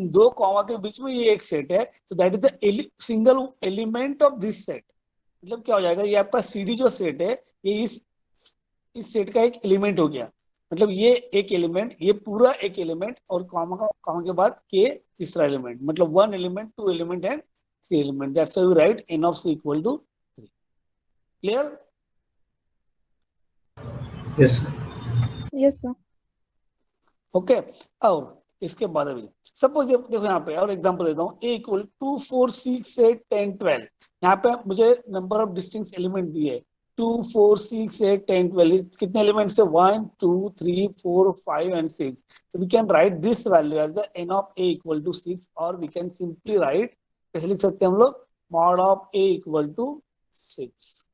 दो कॉमा के बीच में ये एक सेट है, तो that is the single element of this set. मतलब क्या हो जाएगा, ये आपका CD जो सेट है, ये इस सेट का एक एलिमेंट हो गया। मतलब ये एक एलिमेंट, ये पूरा एक एलिमेंट, और कॉमा के बाद के तीसरा एलिमेंट, मतलब 1 element, 2 element and 3 element. That's why we write n of c equal to 3। Clear? Yes Yes, sir. Okay. और इसके बाद अभी सपोज देखो यहाँ पे और एग्जांपल देता हूँ, a इक्वल 2 4 6 8 10 12। यहाँ पे मुझे नंबर ऑफ डिस्टिंक्ट एलिमेंट दिए 2 4 6 8 10 12। कितने एलिमेंट्स है? 1 2 3 4 5 and 6। so we can write this value as the n of a equal to 6, or we can simply write, कैसे लिख सकते हैं हम लोग, mod of a equal to 6,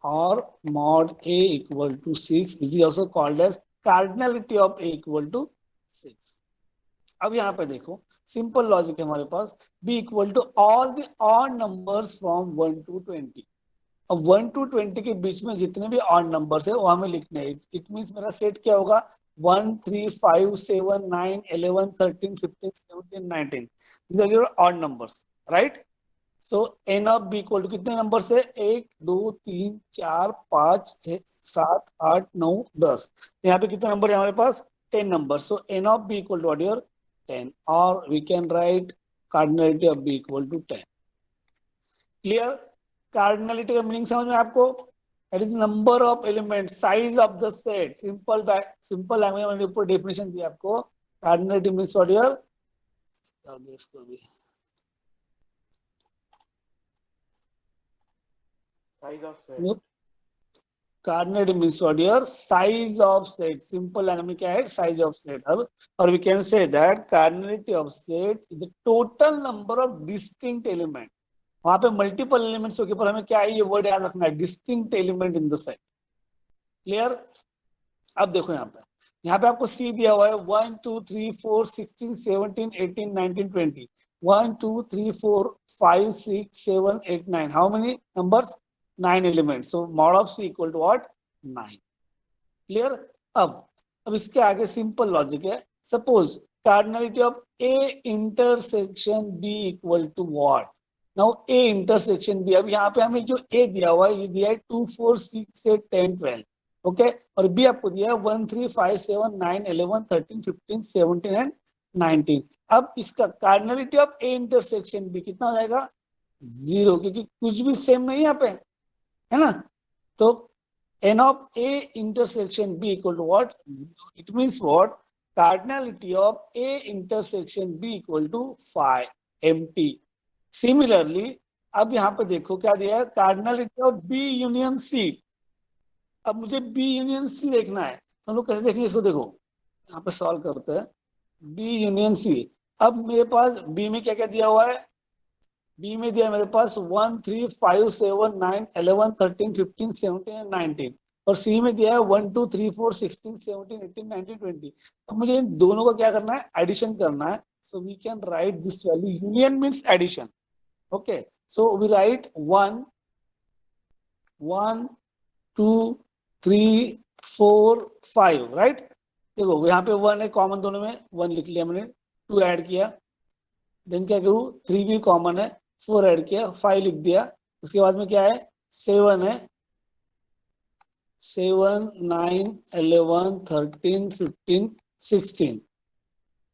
or mod a equal to 6 is also called as cardinality of a equal to 6। अब यहाँ पे देखो सिंपल लॉजिक है हमारे पास, b equal to all the odd numbers from 1 to 20। अब 1 to 20 के बीच में जितने भी ऑड नंबर्स है वो हमें लिखने हैं। इट मींस मेरा सेट क्या होगा, 1 3 5 7 9 11 13 15 17 19। these are your odd numbers, right? So n of b equal to कितने नंबर से, 1 2 3 4 5 6 7 8 9 10। यहाँ पे कितने नंबर है हमारे पास, 10 number. So n of b equal to what your 10, और we can write cardinality of b equal to 10। Clear? Cardinality का मीनिंग समझ में आपको? That is number of element, size of the set. Simple language में ऊपर definition दिया आपको। Cardinality means what your, इसको भी size of set, cardinality means what your size of set। simple language में क्या है, size of set। अब और we can say that cardinality of set is the total number of distinct element। वहां पे multiple elements के ऊपर हमें क्या है, ये वर्ड याद रखना है, distinct element in the set. Clear? अब देखो यहाँ पे आपको C दिया हुआ है 1 2 3 4 16 17 18 19 20। 1 2 3 4 5 6 7 8 9। How many numbers? 9 elements. So mod of C equal to what, 9। Clear? अब इसके आगे सिंपल लॉजिक है। Suppose cardinality of A intersection B equal to what. Now A intersection B, अब यहाँ पे हमें जो A दिया हुआ है, ये दिया है 2 4 6 8 10 12। ओके, और B आपको दिया है 1 3 5 7 9 11 13 15 17 एंड 19। अब इसका cardinality of A intersection B कितना हो जाएगा, 0, क्योंकि कुछ भी सेम नहीं है यहाँ पे, है ना? तो n of A intersection B equal to what, 0। it means what, cardinality of A intersection B equal to 5 empty। similarly अब यहाँ पे देखो क्या दिया है, cardinality of B union C। अब मुझे B union C देखना है, तो हम लोग कैसे देखेंगे इसको? देखो यहाँ पे सॉल्व करते हैं, B union C। अब मेरे पास B में क्या क्या दिया हुआ है, B में दिया मेरे पास 1 3 5 7 9 11 13 15 17 एंड 19, और C में दिया है 1 2 3 4 16 17 18 19 20। अब मुझे इन दोनों का क्या करना है, एडिशन करना है। So we can write this value, union means addition. Okay, so we write 1 1 2 3 4 5, right? देखो यहाँ पे 1 है कॉमन, दोनों में 1 लिख लिया मैंने, 2 ऐड किया, देन क्या करूँ, 3 भी कॉमन है, 4 ऐड किया, 5 लिख दिया। उसके बाद में क्या है, 7 है, 7 9 11 13 15 16।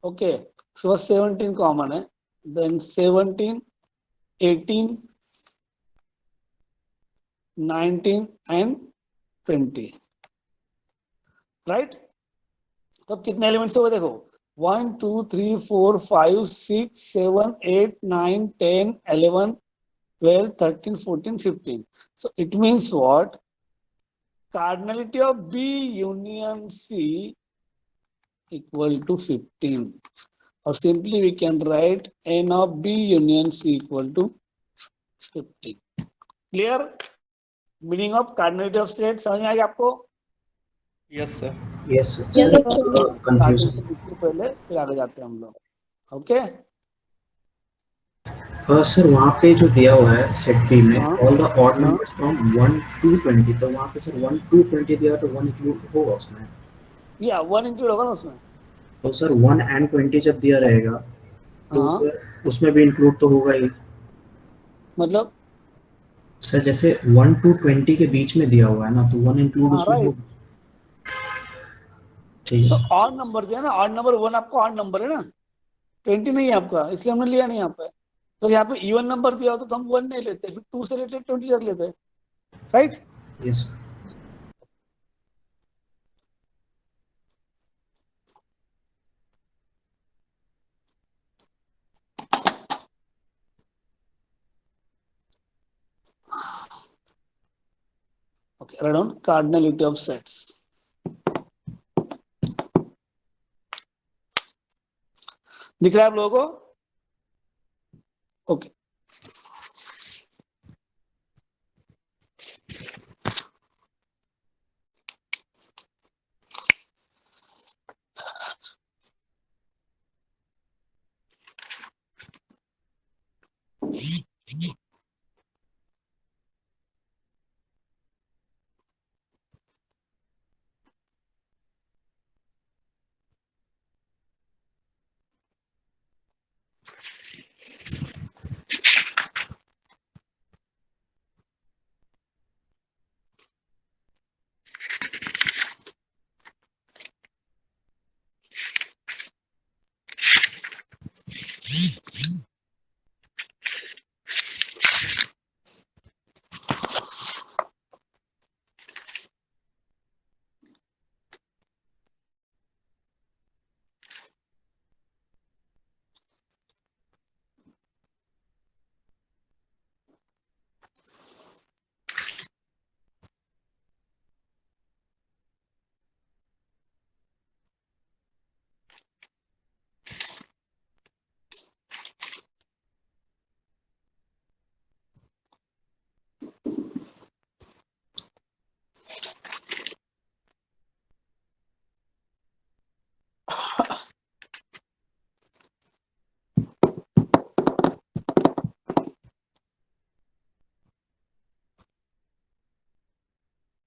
ओके, सो 17 कॉमन है, देन 17 18 19 एंड 20, राइट? तो अब कितने एलिमेंट्स हो गए देखो, 1 2 3 4 5 6 7 8 9 10 11 12 13 14 15। so it means what, cardinality of B union C equal to 15, or simply we can write n of B union C equal to 15। clear? meaning of cardinality of set समझ में आ गया आपको? yes sir, yes Yes, sir, sir. Starting से लिखते पहले फिर आगे जाते हैं हम लोग। ओके, सर वहाँ पे जो दिया हुआ है सेट बी में हाँ ऑल द ऑड हाँ, नंबर्स फ्रॉम 1 to 20, तो वहाँ पे सर 1 to 20 दिया तो 1 इंक्लूड होगा उसमें? या 1 इंक्लूड होगा ना उसमें। तो सर 1 and 20 जब दिया रहेगा तो हाँ फिर उसमें भी इंक्लूड तो होगा ही। मतलब सर जैसे 1 to 20 के बीच में दिया हुआ है ना, तो 1 इंक्लूड हाँ उसमें राइट। होगा। ठीक सो है। ऑड नंबर दिया ना, ऑड नंबर 1 आपका ऑड नंबर है ना, 20 नहीं है आपका, इसलिए हमने लिया नहीं यहाँ पे। तो यहाँ पे इवन नंबर दिया हो तो हम 1 नहीं लेते, फिर 2 से रिलेटेड 20 रख लेते, right. Yes. Okay, write down cardinality of sets. दिख रहा है आप लोगों को? ओके,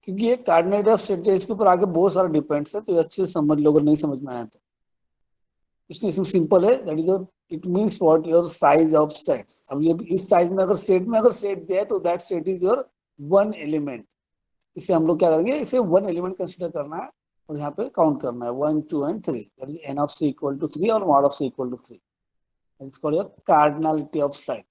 क्योंकि ये कार्डिनेट ऑफ सेट है, इसके ऊपर आगे बहुत सारा डिपेंड्स है, तो ये अच्छे से समझ लो अगर नहीं समझ में आया तो। इसलिए इसमें सिंपल है, that is it means what your size of sets. अब ये इस साइज में अगर सेट दिया है तो that set is your one element. इसे हम लोग क्या करेंगे, इसे वन एलिमेंट कंसिडर करना है और यहाँ पे काउंट करना है 1 2 and 3, that is n of c equal to 3 और mod of c equal to 3। That is called your cardinality of set.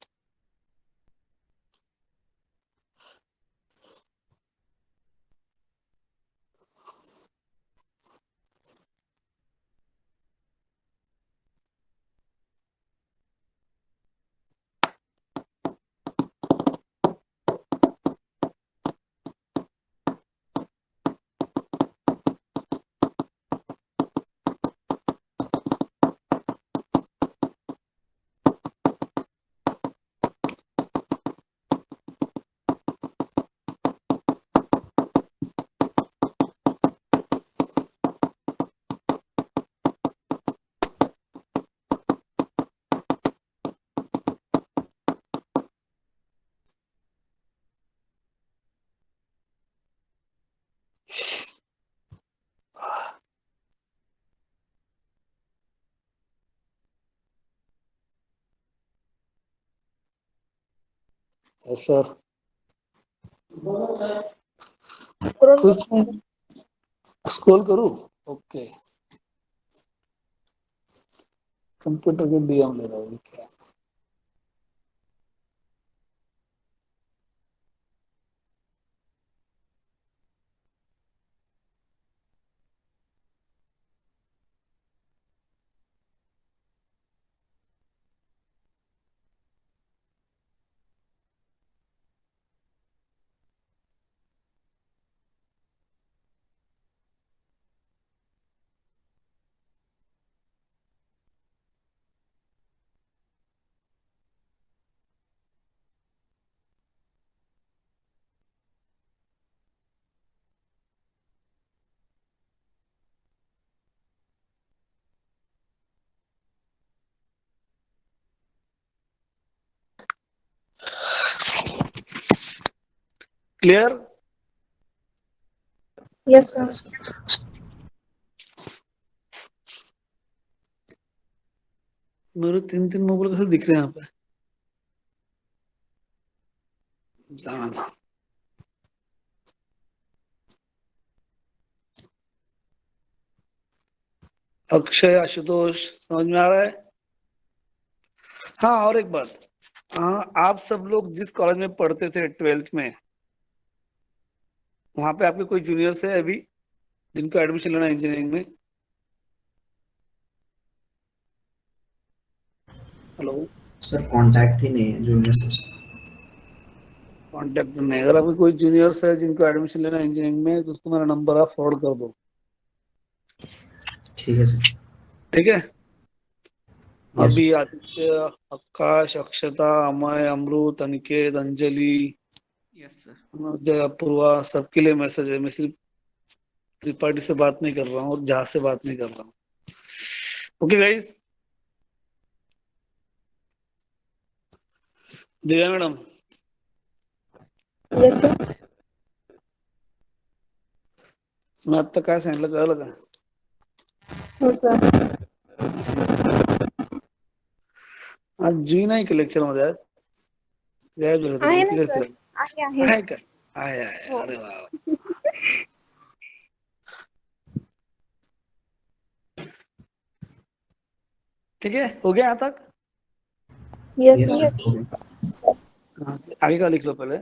Sir scroll करूँ? ओके, कंप्यूटर के डीएम ले रहा हूँ क्या? क्लियर? Yes, sir. मेरे 3 मोबाइल कैसे दिख रहे हैं यहाँ पे? जाना था। अक्षय, आशुतोष, समझ में आ रहा है? हाँ, और एक बात, हाँ, आप सब लोग जिस कॉलेज में पढ़ते थे 12th में, वहां पे आपके कोई जूनियर्स है अभी जिनको एडमिशन लेना है इंजीनियरिंग में? हेलो। सर कांटेक्ट ही नहीं है जूनियर से। कांटेक्ट में अगर आपके कोई जूनियर्स है जिनको एडमिशन लेना है इंजीनियरिंग में, तो उसको मेरा नंबर आप फॉरवर्ड कर दो। ठीक है सर। ठीक है। यस। अभी आदित्य, आकाश, अक्षता, अमय, अमृत, अनिकेत, अंजलि, यस सर। जय, अपूर्वा, सबके लिए मैसेज है। मैं सिर्फ त्रिपाठी से बात नहीं कर रहा हूँ और जहाज से बात नहीं कर रहा हूँ। Okay guys. Divya madam, Yes, sir. मैं आता काय सांगितलं कळलं का? हो सर. आज जी नाही का लेक्चर मध्ये आज गायब झालं आहे तुम्ही, ना किती सर. फिरायला आहे. आहे का? आहे हो. अरे वा. ठीक है, हो गया यहाँ तक? Yes, yes sir. सर। हाँ, आगे का लिख लो पहले।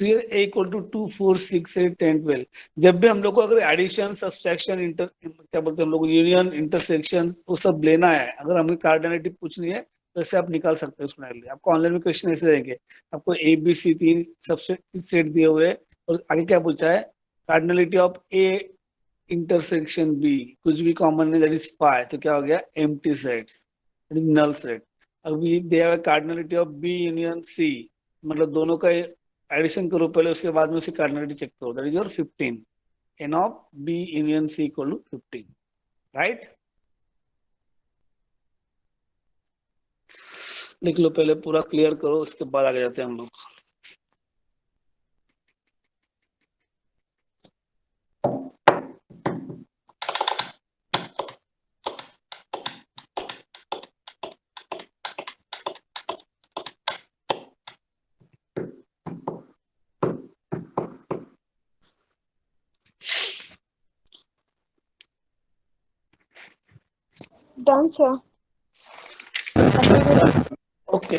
ए इक्वल टू 2, 4, 6, 8, 10, 12। जब भी हम लोग को अगर एडिशन, सब्सट्रैक्शन, इंटर क्या बोलते हैं हम लोग, यूनियन, इंटरसेक्शन, वो सब लेना है, अगर हमें कार्डिनलिटी पूछनी है तो ऐसे आप निकाल सकते हैं उसको। लिए आपको ऑनलाइन में क्वेश्चन ऐसे रहेंगे, आपको ए बी सी 3 सबसे सेट दिए हुए हैं, और आगे क्या पूछा है, cardinality of A intersection B, कुछ भी कॉमन नहीं, दैट इज फाइव, तो क्या हो गया, empty sets, that is null set. अभी दिया हुआ cardinality of B union C, मतलब दोनों का एडिशन करो पहले, उसके बाद में उसकी कार्डिनलिटी चेक करो, that is your 15। N of B union C equal to 15, right? लिख लो पहले, पूरा क्लियर करो, उसके बाद आगे जाते हैं हम लोग। Done, sir. Completed. Okay,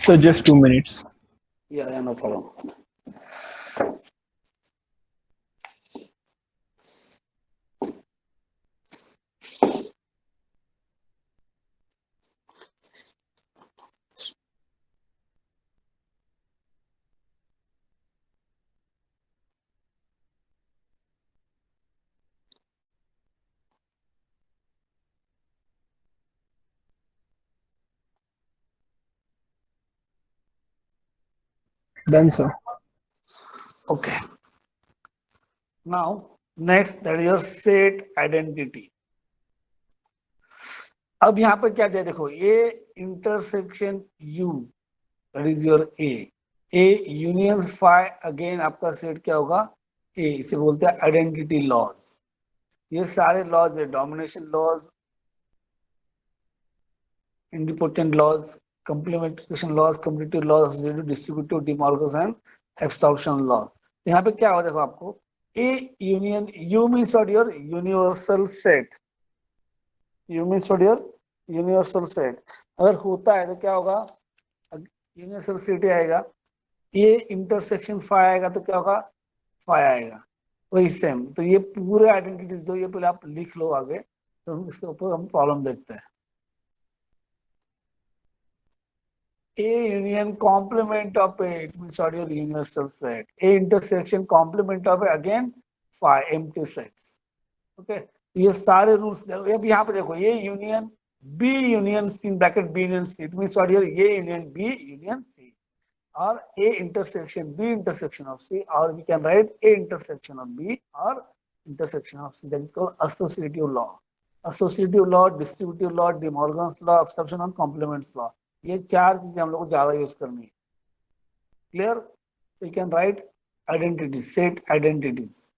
So just 2 minutes. या no problem. Done, sir. Okay, now next, that is your set identity. अब यहाँ पर क्या दिया, देखो, A intersection U, that is your A union phi, again आपका सेट क्या होगा, ए, इसे बोलते हैं आइडेंटिटी लॉज। ये सारे लॉज है, domination laws, idempotent laws, complementation laws, competitive laws, distributive, De Morgan and absorption law. यहाँ पे क्या हो, देखो आपको, A union U means what, your universal set, U means what, your universal set. अगर होता है तो क्या होगा, यूनिवर्सल सेट आएगा। ये इंटरसेक्शन फाई आएगा तो क्या होगा, फाई आएगा। वही सेम, तो ये पूरे आइडेंटिटीज जो ये पहले आप लिख लो आगे, तो हम इसके ऊपर हम प्रॉब्लम देखते हैं। A union complement of A, it means what your universal set. A intersection complement of A, again phi empty sets. Okay, ये सारे रूल्स देखो। अब यहाँ पे देखो, ये union B union C, bracket B union C, it means what your A union B union C, or A intersection B intersection of C, or we can write A intersection of B or intersection of C. That is called associative law. Associative law, distributive law, De Morgan's law, absorption and complements law. ये चार चीजें हम लोग को ज्यादा use करनी है। Clear? You can write identities, set identities.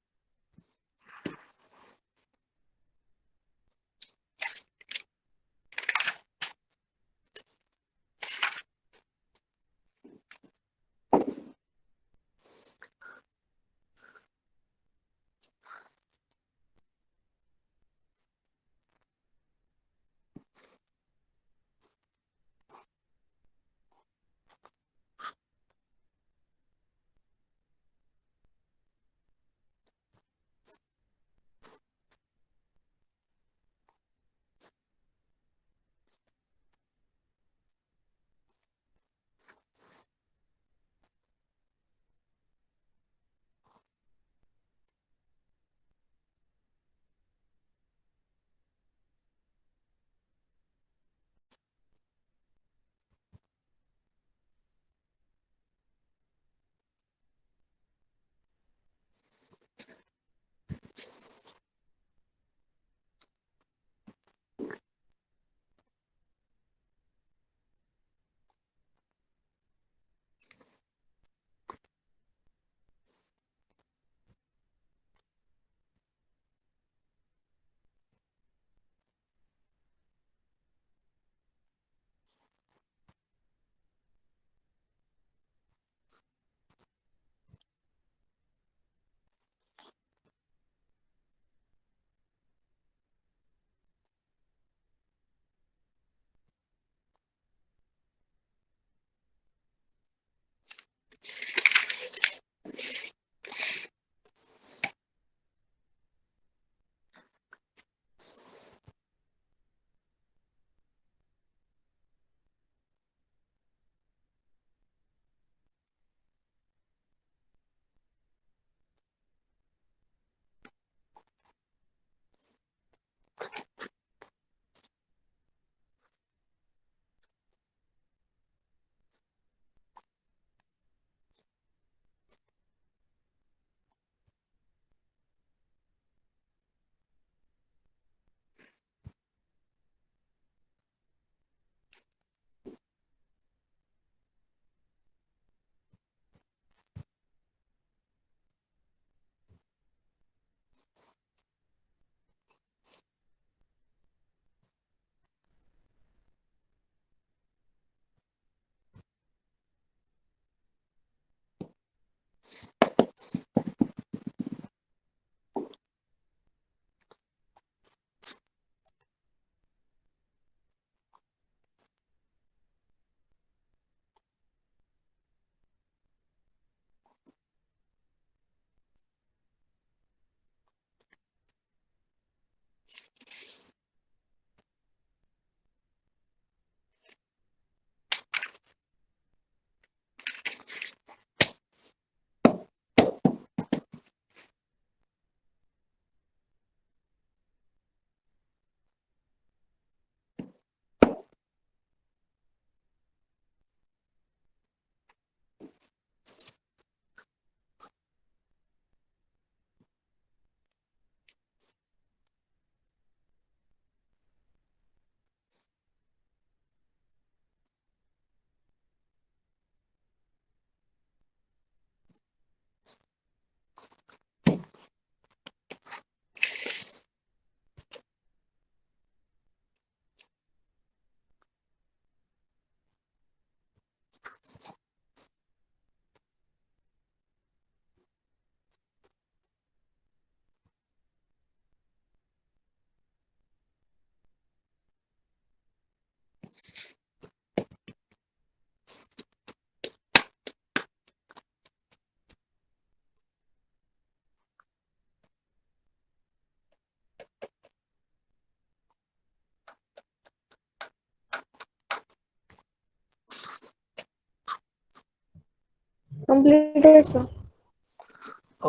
Completed, sir.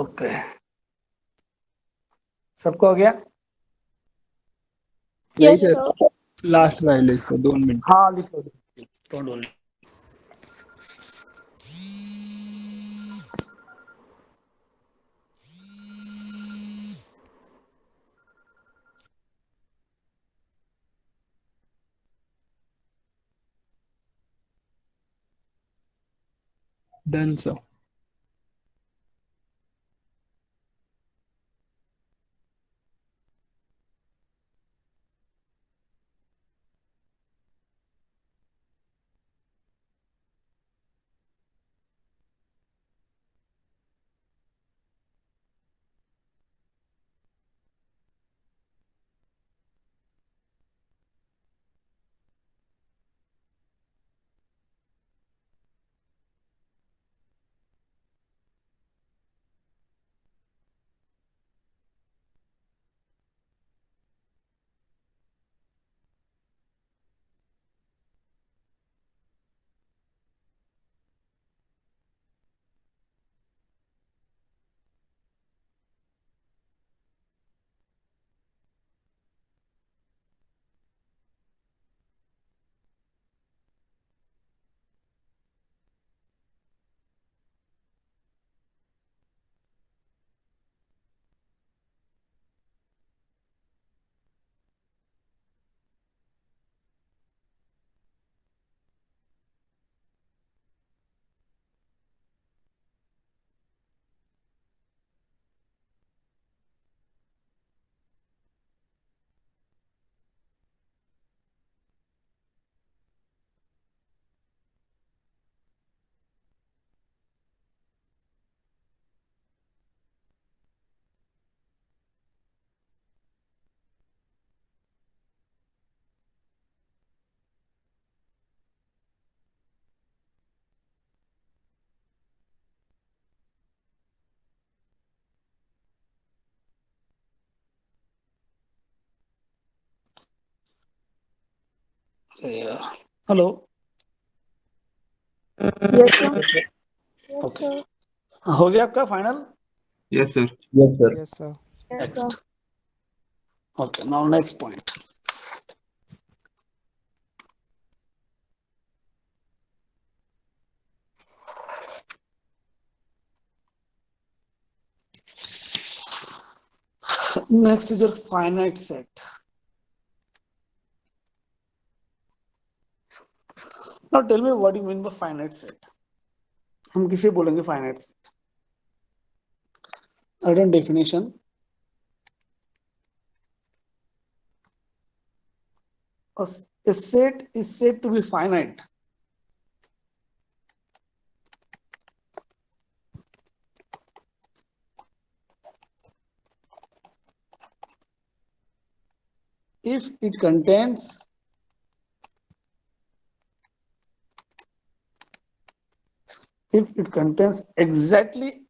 Okay, सबको हो गया? नहीं Yes, सर, sir. लास्ट वाले सर 2 मिनट. हाँ लिखो, don't worry. Done sir. Hello. Yes, sir. Yes, okay, sir. हो गया आपका final? Yes, sir. Yes, sir. Yes, sir. Yes, sir. Next. Okay, now next point. Next is your finite set. Now tell me what you mean by finite set. हम किसे बोलेंगे finite set? I don't definition. A set is said to be finite if it contains exactly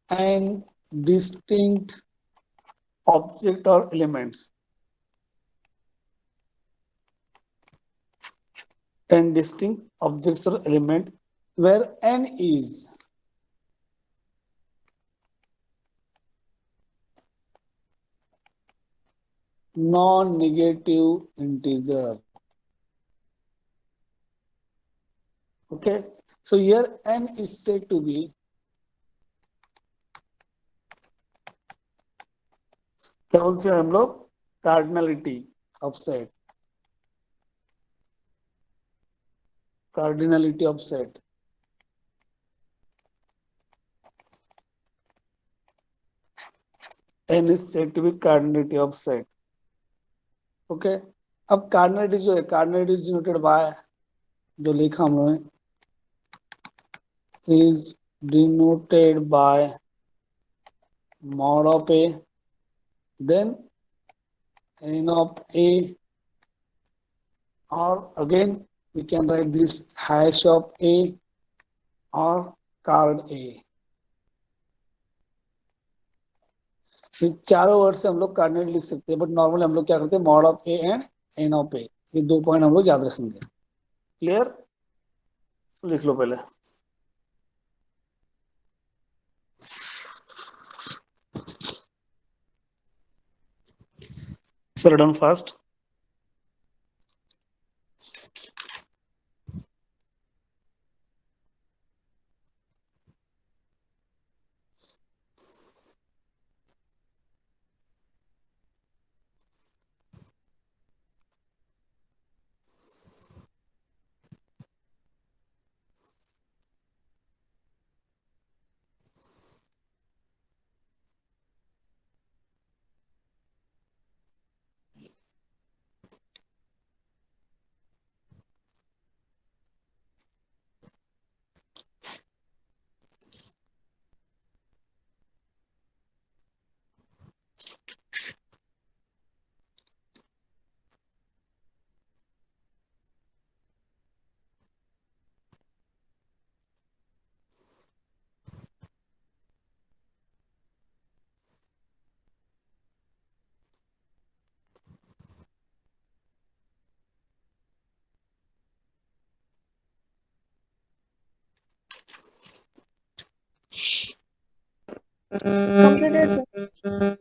and distinct object or elements, n distinct objects or element where n is non-negative integer. Okay, so here n is said to be क्या बोलते हैं हम लोग cardinality of set, cardinality of set. n is said to be cardinality of set. Okay, अब cardinality जो है, cardinality denoted by, जो लिखा हम लोगों ने, is denoted by mod of a, then n of a, or again we can write this hash of a or card a. ये चारों वर्ड से हम लोग कार्डिनल लिख सकते हैं, बट नॉर्मली हम लोग क्या करते हैं, mod of A and N of A. ये 2 पॉइंट हम लोग याद रखेंगे. क्लियर? लिख लो पहले. Sir done fast. Completed, sir.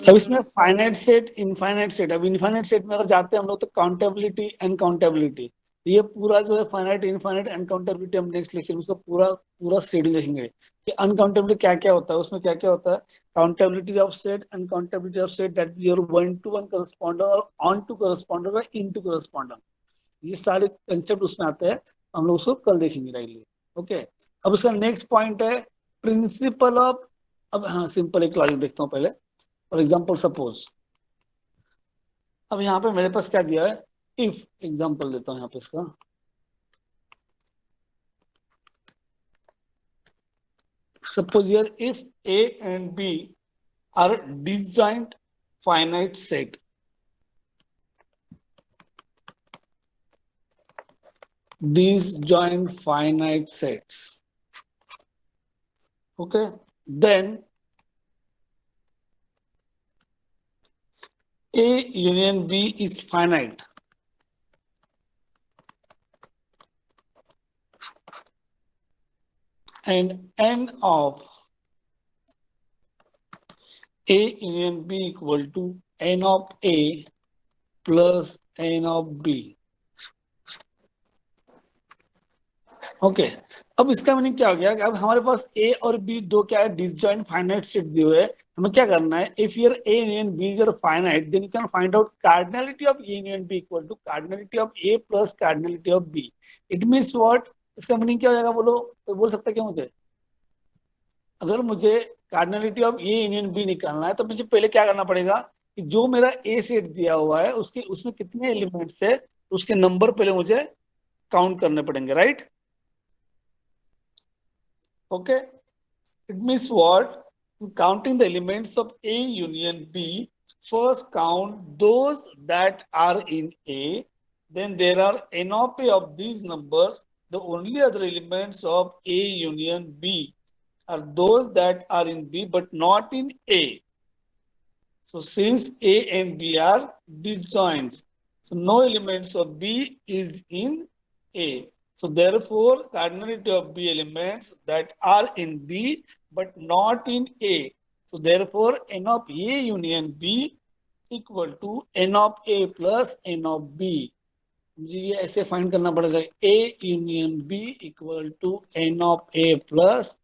अब इसमें फाइनाइट सेट, इनफाइनाइट सेट. अब इनफाइनाइट सेट में अगर जाते हैं हम लोग तो काउंटेबिलिटी, अनकाउंटेबिलिटी, ये पूरा जो है फाइनाइट, इनफाइनाइट, अनकाउंटेबिलिटी हम नेक्स्ट लेक्चर में उसका पूरा पूरा शेड्यूल देखेंगे कि अनकाउंटेबिलिटी क्या क्या होता है, उसमें क्या क्या होता है. Countability of set, uncountability of set, that your 1 to 1 corresponder और ऑन टू करस्पॉन्डर और इन टू करस्पॉन्डर, ये सारे कंसेप्ट उसमें आते हैं. हम लोग उसको कल देखेंगे राइटली. ओके, अब उसका नेक्स्ट पॉइंट है प्रिंसिपल ऑफ. अब हाँ, सिंपल एक लॉजिक देखता हूँ पहले. फॉर एग्जाम्पल सपोज, अब यहाँ पे मेरे पास क्या दिया है, इफ एग्जाम्पल देता हूँ यहाँ पे इसका. Suppose here if A and B are disjoint finite set, disjoint finite sets. Okay, then A union B is finite. And n of A union B equal to n of A plus n of B. Okay, अब इसका meaning क्या हो गया कि अब हमारे पास ए और B दो क्या है, डिसजॉइंट फाइनाइट सेट दिए हुए. हमें क्या करना है, if your A union B is your finite, then you can find out cardinality of A union B equal to cardinality of A plus cardinality of B. It means what, इसका meaning क्या हो जाएगा, बोलो, कोई बोल सकता है क्या मुझे? अगर मुझे cardinality of A union B निकालना है तो मुझे पहले क्या करना पड़ेगा कि जो मेरा ए सेट दिया हुआ है उसके उसमें कितने एलिमेंट्स है, उसके नंबर पहले मुझे काउंट करने पड़ेंगे, right? Okay, it means what? Counting the elements of A union B, first count those that are in A, then there are n of A of these numbers, the only other elements of A union B. are those that are in B but not in A. So since A and B are disjoint, so no elements of B is in A. So therefore, cardinality of B elements that are in B but not in A. So therefore, N of A union B equal to N of A plus N of B. मुझे ये ऐसे find करना पड़ेगा, A union B equal to N of A plus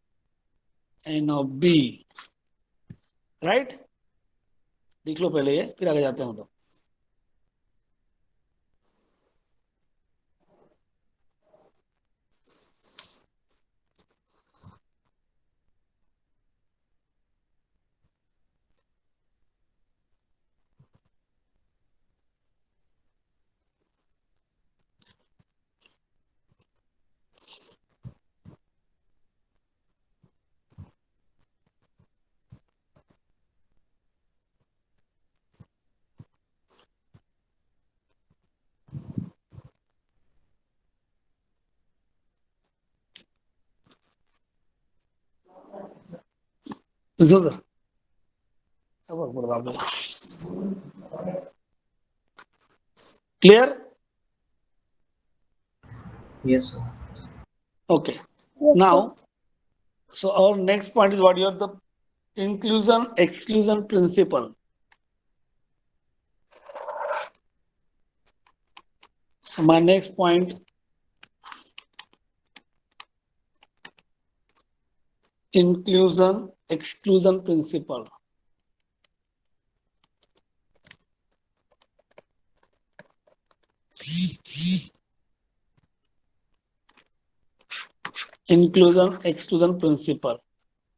N of B, right? देख लो पहले ये, फिर आगे जाते हैं हम लोग. Sir clear? Yes, sir. Okay. Yes, Now, so our next point is what you are the inclusion exclusion principle. So my next point, inclusion exclusion principle. Inclusion exclusion principle.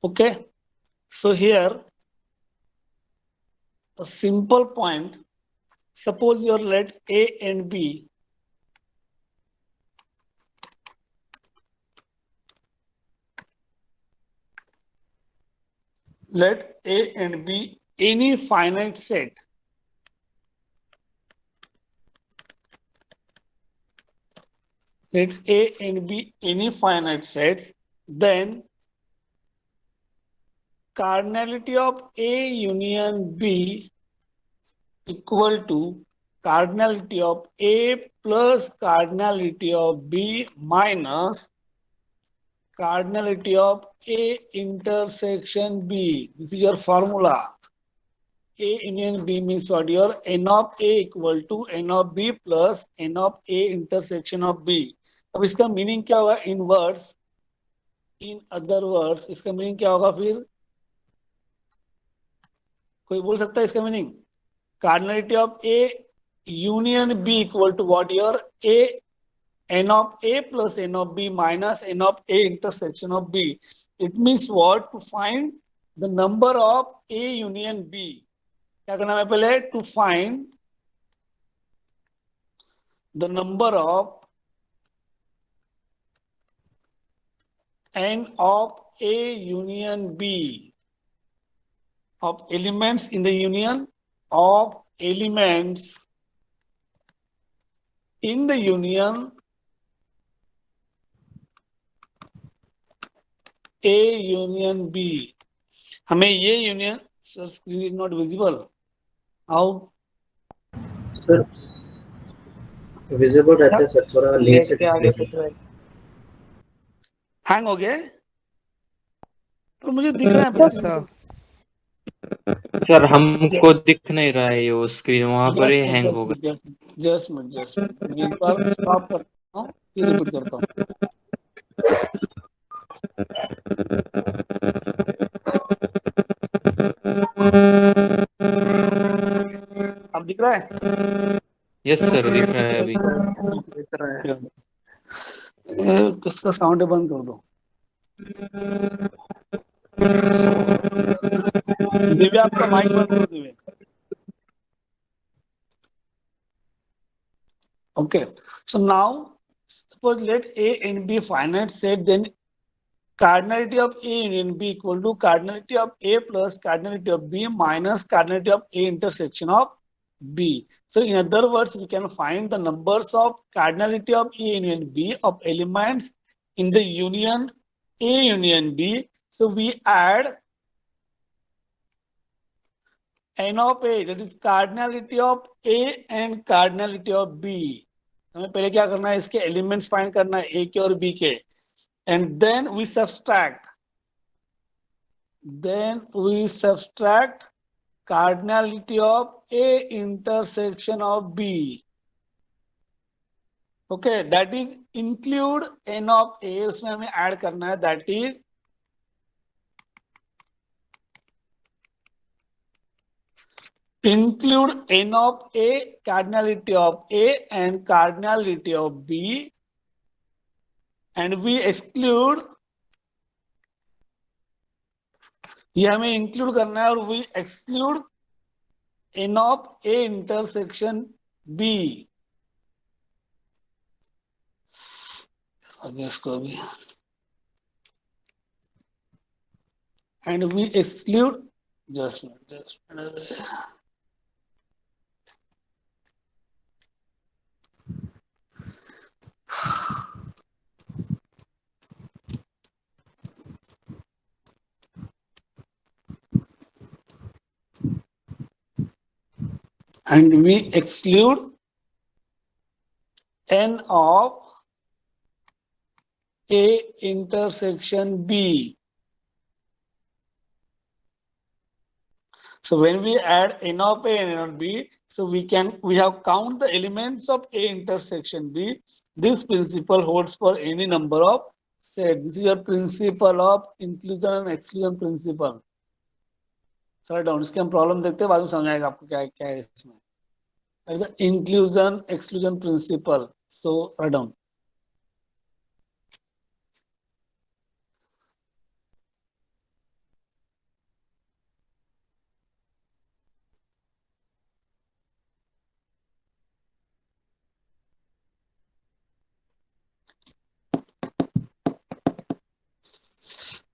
Okay. So here, a simple point. Suppose you let A and B let A and B any finite set. Let A and B any finite sets, then cardinality of A union B equal to cardinality of A plus cardinality of B minus cardinality of A intersection B. This is your formula. A union B means what? Your N of A equal to N of B plus N of A intersection of B. अब इसका meaning क्या होगा in words? In other words इसका meaning क्या होगा फिर? कोई बोल सकता है इसका meaning? Cardinality of A union B equal to what? Your A n of A plus n of B minus n of A intersection of B. It means what? To find the number of A union B. क्या करना है पहले? To find the number of n of A union B of elements in the union of elements in the union A union B. हमें ये union, sir screen is not visible. How sir visible रहता है sir, थोड़ा late से आगे दिखता है. Hang हो गया? पर मुझे दिख रहा है. सर. सर हमको दिख नहीं रहा है ये स्क्रीन, वहां पर ही हैंग होगा. जस्ट मिनट एक बार स्टॉप करता हूँ, फिर रिपीट करता हूँ. अब दिख रहा है? यस सर, दिख रहा है अभी. दिख रहा है. किसका साउंड बंद कर दो. दिव्या आपका माइक बंद कर Divya. Okay, so now suppose let A and B finite set, then cardinality of A union B equal to cardinality of A plus cardinality of B minus cardinality of A intersection of B. So in other words, we can find the numbers of cardinality of A union B of elements in the union A union B So we add n of A, that is cardinality of A and cardinality of B. हमें पहले क्या करना है, इसके elements find करना है A के और B के, and then we subtract cardinality of A intersection of B. Okay, that is include n of A, उसमें हमें ऐड करना है, that is include n of A, cardinality of A and cardinality of B, and we exclude, ये हमें include करना है, और we exclude n of A intersection B. आगे इसको अभी, and we exclude, just minute. And we exclude n of A intersection B. So when we add n of A and n of B, so we have count the elements of A intersection B. This principle holds for any number of set. This is your principle of inclusion and exclusion principle. Sorry down, इसके हम problem देखते हैं, बाद में समझ आएगा आपको क्या क्या है इसमें. The inclusion exclusion principle. So write down.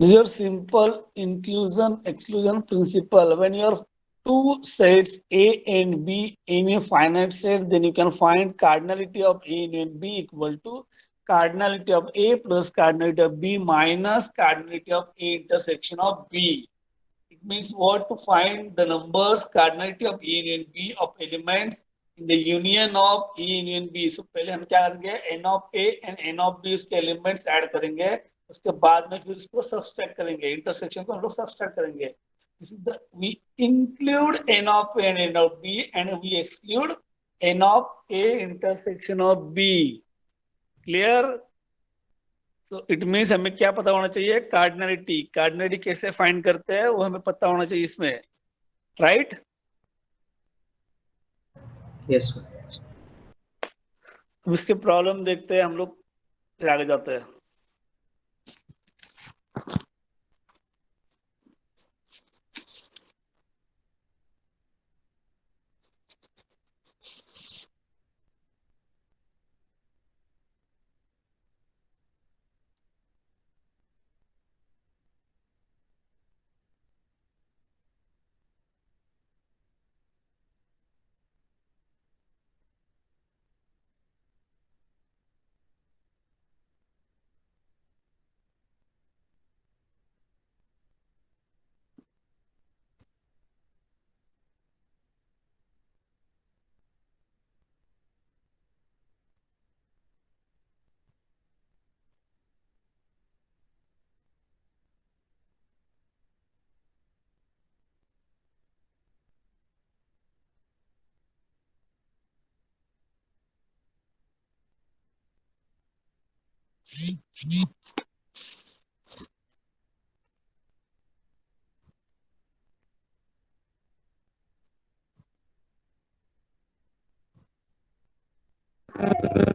This is your simple inclusion exclusion principle. When your two sets A and B in a finite set, then you can find cardinality of A and B equal to cardinality of A plus cardinality of B minus cardinality of A intersection of B. It means what? To find the numbers cardinality of A and B of elements in the union of A union B. So पहले हम क्या करेंगे, n of A and n of B उसके elements add करेंगे, उसके बाद में फिर उसको सब्सट्रैक्ट करेंगे, इंटरसेक्शन को हम लोग सब्सट्रैक्ट करेंगे. This is the, we include n of A and n of B and we exclude n of A intersection of B. Clear? So it means हमें क्या पता होना चाहिए, कार्डिनलिटी कैसे फाइंड करते हैं वो हमें पता होना चाहिए इसमें, राइट? Yes sir. अब इसके प्रॉब्लम देखते हैं हम लोग, फिर आगे जाते हैं.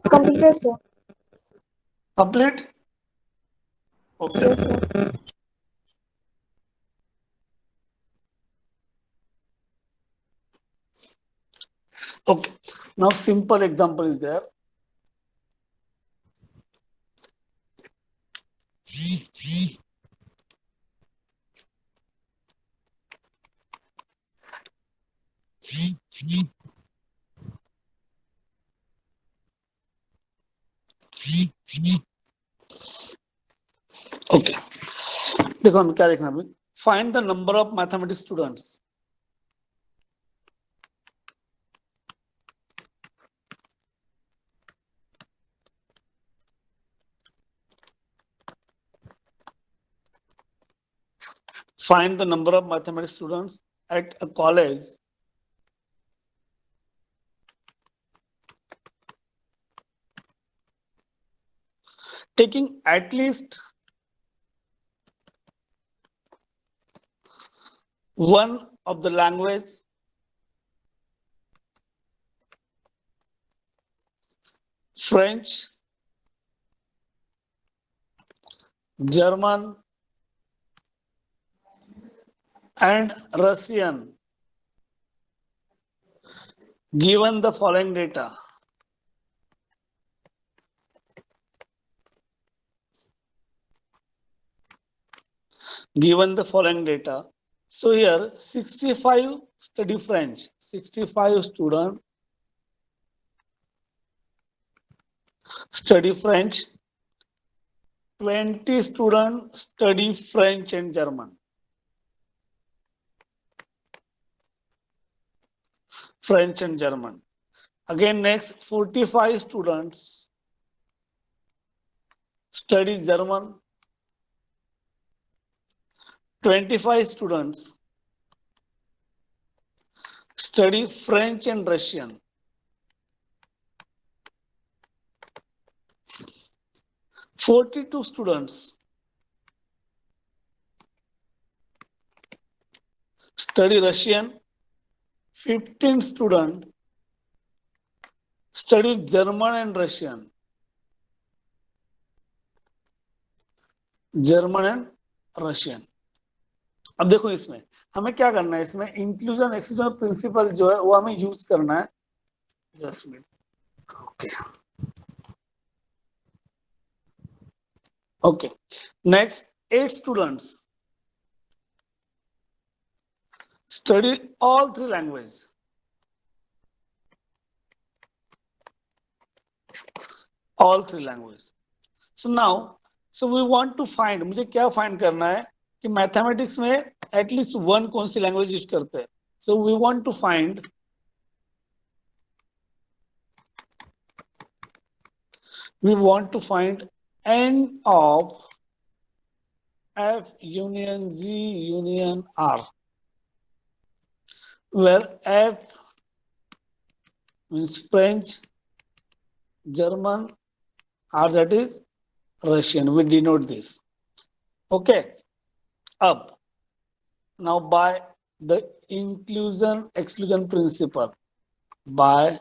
Completed, sir. Complete? Okay. Yes, sir. Okay. Now simple example is there. Okay. देखो हम क्या देखना है, find the number of mathematics students. Find the number of mathematics students at a college taking at least one of the language French, German, and Russian, given the following data. Given the following data. So here 65 study French, 65 students study French, 20 students study French and German. French and German. Again, next 45 students study German, 25 students study French and Russian. 42 students study Russian, 15 students study German and Russian. German and Russian. अब देखो इसमें हमें क्या करना है, इसमें inclusion exclusion principal जो है वो हमें यूज करना है। Just minute, okay okay. Next 8 students study all 3 languages. All 3 languages. So now, so we want to find, मुझे क्या find करना है कि मैथमेटिक्स में एटलीस्ट वन कौन सी लैंग्वेज यूज करते हैं। So we want to find n of F union G union R, where F means French, German, R that is Russian. We denote this. Okay. Up. Now by the inclusion exclusion principle, by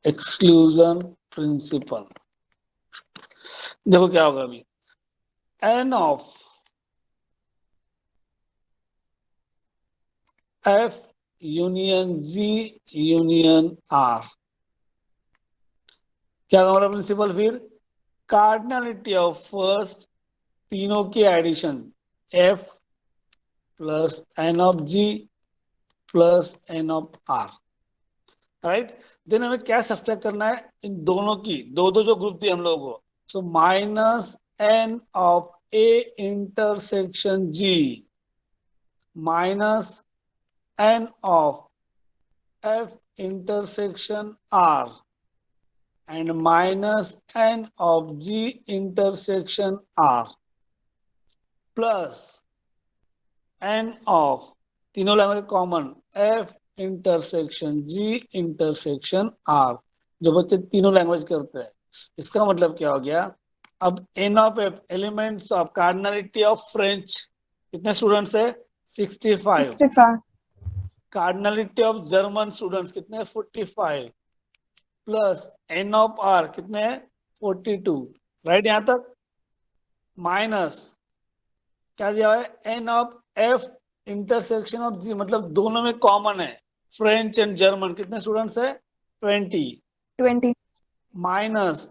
exclusion principle, देखो क्या होगा अभी, n of F union G union R, क्या हमारा principal, फिर cardinality of first तीनों की addition F plus n of G plus n of R, right. देन हमें क्या सब्ट्रैक्ट करना है, इन दोनों की दो दो जो ग्रुप दिए हम लोगों को, so minus n of A intersection G minus n of F intersection R and minus n of G intersection R plus n of तीनों language common F intersection G intersection R, जो बच्चे तीनों language करते हैं। इसका मतलब क्या हो गया, अब n of F elements of cardinality of French कितने स्टूडेंट्स है 65, कार्डिनलिटी ऑफ जर्मन स्टूडेंट्स कितने 45 प्लस n ऑफ R कितने हैं 42, राइट। यहां तक माइनस क्या दिया है n of F intersection of G, मतलब दोनों में कॉमन है फ्रेंच एंड जर्मन, कितने स्टूडेंट्स है 20 minus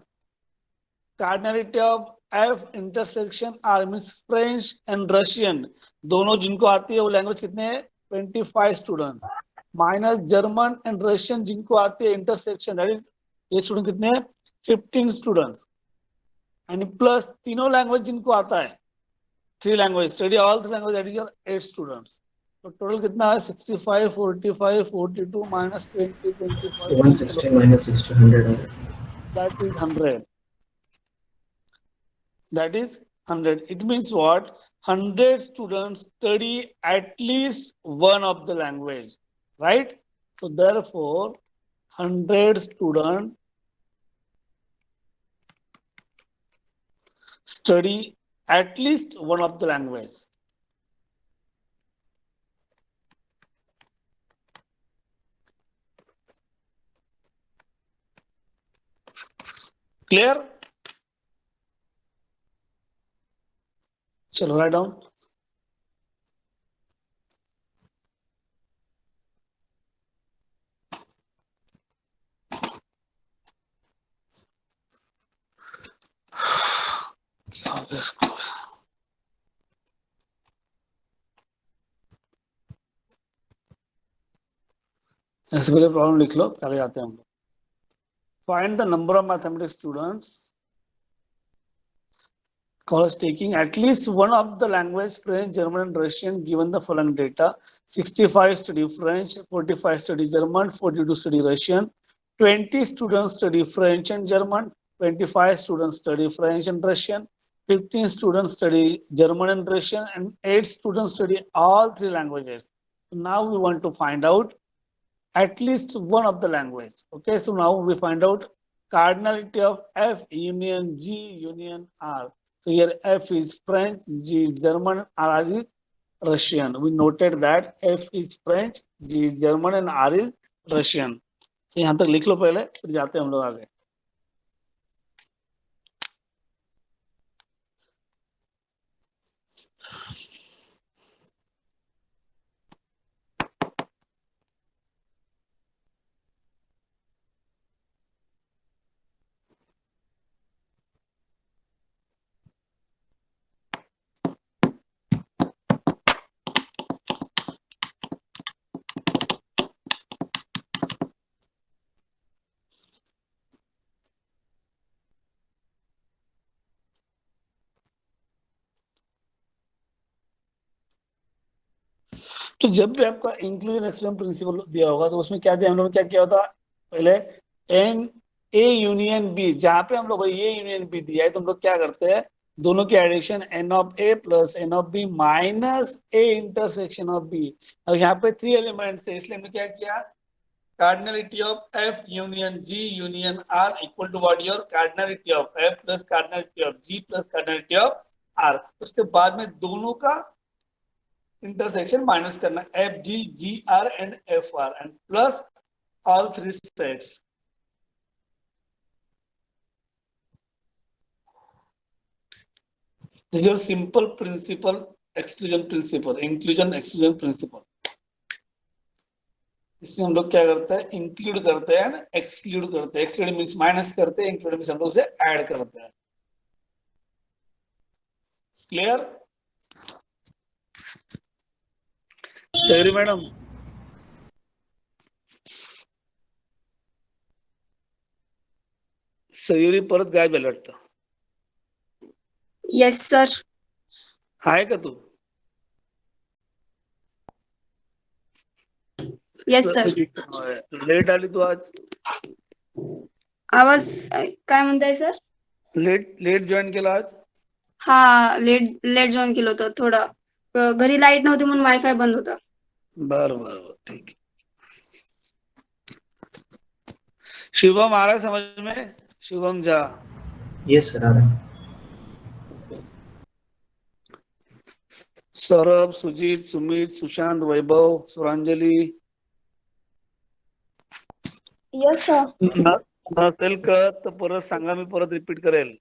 cardinality of F intersection R means French and Russian, दोनों जिनको आती है वो लैंग्वेज कितने हैं 25 students, minus German and Russian जिनको आती है इंटरसेक्शन, दैट इज ये स्टूडेंट कितने हैं 15 स्टूडेंट्स एंड प्लस तीनों लैंग्वेज जिनको आता है, 3 language study all 3 language, that is your 8 students. तो टोटल कितना है? 65, 45, 42 minus 20, 25, 160 minus 60, 100. that is 100. That is 100. It means what? 100 students study at least one of the language, right? So therefore, 100 students study at least one of the language. Clear? Shall I write down? ऐसे पहले problem लिख लो, आगे आते हैं हम लोग। Find the number of mathematics students college taking at least one of the language, French, German, and Russian, given the following data: 65 study French, 45 study German, 42 study Russian, 20 students study French and German, 25 students study French and Russian, 15 students study German and Russian, and 8 students study all 3 languages. Now we want to find out at least one of the language. Okay, so now we find out cardinality of F union G union R. So here F is French, G is German, R is Russian. We noted that F is French, G is German, and R is Russian. So यहाँ तक लिख लो पहले, फिर जाते हैं हम लोग आगे। तो जब भी आपका इंक्लूजन एक्सक्लूजन प्रिंसिपल दिया होगा तो उसमें क्या दिया, हम लोगों ने क्या किया होता? पहले एन ए यूनियन बी, जहां पे हम लोग ए यूनियन बी दिया है तो हम लोग क्या करते हैं, दोनों की addition N of A plus N of B minus A intersection of B. अब यहाँ पे 3 एलिमेंट्स है, इसलिए हमने क्या किया, cardinality of F union G union R equal to what? Your cardinality of F plus cardinality of G plus cardinality of R। उसके बाद में दोनों का इंटरसेक्शन माइनस करना, F G G R and F R and plus all 3 sets. This is your simple principle, exclusion principle, inclusion exclusion principle. इसमें हम लोग क्या करते हैं, इंक्लूड करते हैं, एक्सक्लूड करते हैं। एक्सक्लूड मींस माइनस करते हैं, इंक्लूड मींस हम लोग उसे ऐड करते हैं। क्लियर? सही मैडम? सयुरी परत गायब झाली वाटतं। Yes, sir. आहे का तू? Yes, sir. लेट आली तू आज? आवाज काय म्हणताय सर? लेट जॉईन केला आज? हा, लेट जॉईन केलं होतं थोडं. घरी लाईट नव्हती म्हणून वायफाय बंद होता. बर बर बर, ठीक है। शिवम आ रहा है समझ में? शिवम झा। Yes, sir. आ रहा है। सौरभ, सुजीत, सुमित, सुशांत, वैभव, सुरांजली। Yes, sir. नसेल का तर परत सांगा, मी परत रिपीट करेल।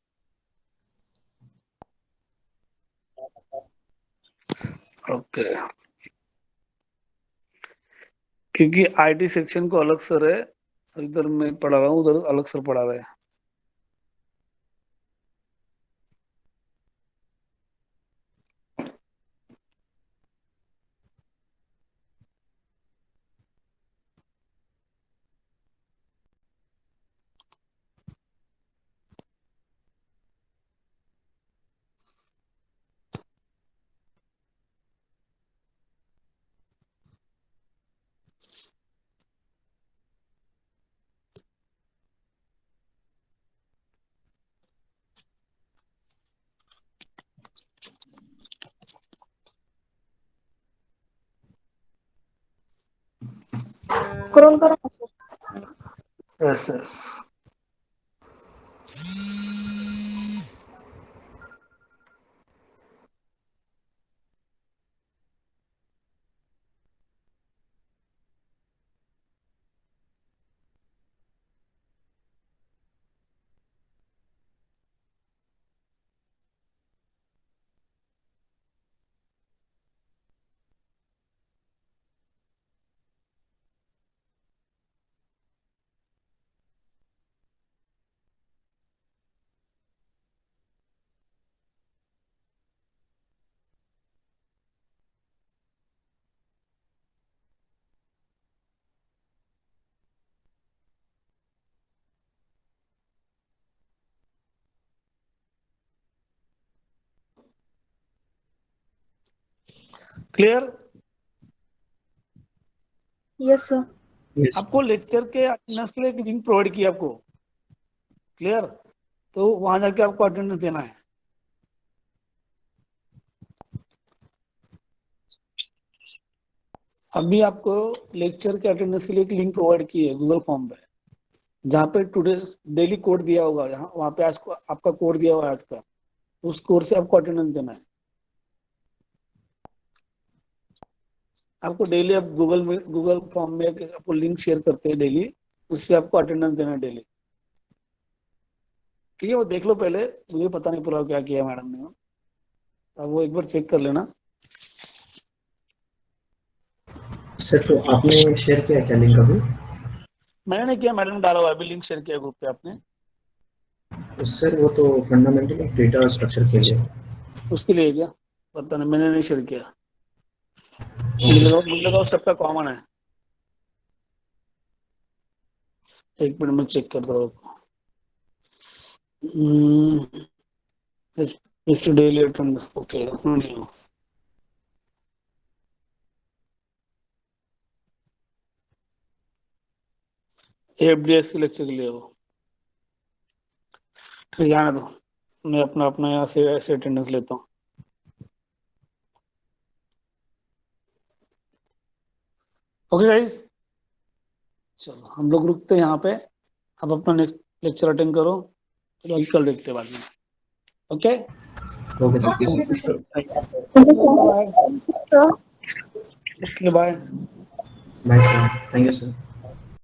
ओके, क्योंकि आईटी सेक्शन को अलग सर है, इधर मैं पढ़ा रहा हूँ, उधर अलग सर पढ़ा रहे हैं। स्क्रॉल करा ना sir. Yes yes. Clear. Yes sir. Yes. आपको लेक्चर के अटेंडेंस के लिए एक लिंक प्रोवाइड किया आपको. क्लियर. तो वहां जाके आपको अटेंडेंस देना है. अभी आपको लेक्चर के अटेंडेंस के लिए एक लिंक प्रोवाइड की है गूगल फॉर्म पे, जहाँ पे टुडे डेली कोड दिया होगा. यहाँ वहाँ पे आज को आपका कोड दिया हुआ है आज का. उस कोड से आपको अटेंडेंस देना है. आपको डेली आप गूगल फॉर्म में आपको लिंक शेयर करते हैं डेली. उस पे आपको अटेंडेंस देना है डेली. ठीक है. वो देख लो पहले. मुझे पता नहीं पूरा क्या किया मैडम ने. अब वो एक बार चेक कर लेना. सर तो आपने शेयर किया क्या लिंक अभी? मैंने नहीं किया, मैडम ने डाला हुआ है. अभी लिंक शेयर किया ग्रुप पे आपने. तो सर वो तो फंडामेंटल ऑफ डेटा स्ट्रक्चर के लिए. उसके लिए क्या पता नहीं, मैंने नहीं शेयर किया. मुझे लगा सबका कॉमन है. एक मिनट में चेक करता हूँ. Daily attendance. ओके. एफडीएस के लेक्चर के लिए वो. ठीक, जाने दो. मैं अपना अपना यहाँ से ऐसे अटेंडेंस लेता हूँ. ओके गाइस, चलो हम लोग रुकते हैं यहाँ पे. अब अपना नेक्स्ट लेक्चर अटेंड करो. चलो अभी कल देखते हैं बाद में. Okay. Okay sir. Okay sir. Bye. Okay bye. Bye sir. Thank you sir.